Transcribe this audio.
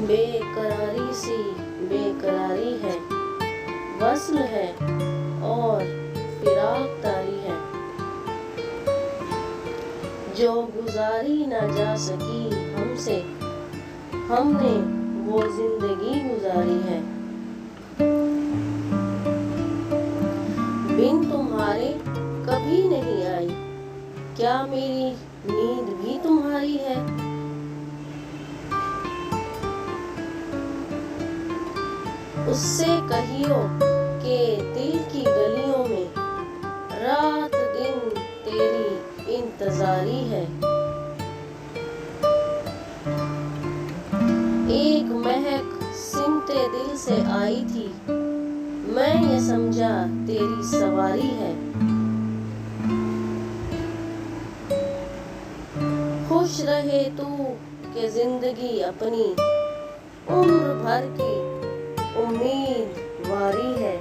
बेकरारी सी बेकरारी है, वस्ल है और फिराक तारी है, जो गुजारी ना जा सकी हमसे, हमने वो जिंदगी गुजारी है। बिन तुम्हारे कभी नहीं आई, क्या मेरी नींद भी तुम्हारी है। उससे कहियो कि दिल की गलियों में रात दिन तेरी इंतजारी है। एक महक सिमटे दिल से आई थी, मैं ये समझा तेरी सवारी है। खुश रहे तू कि जिंदगी अपनी उम्र भर की उम्मीदवारी है।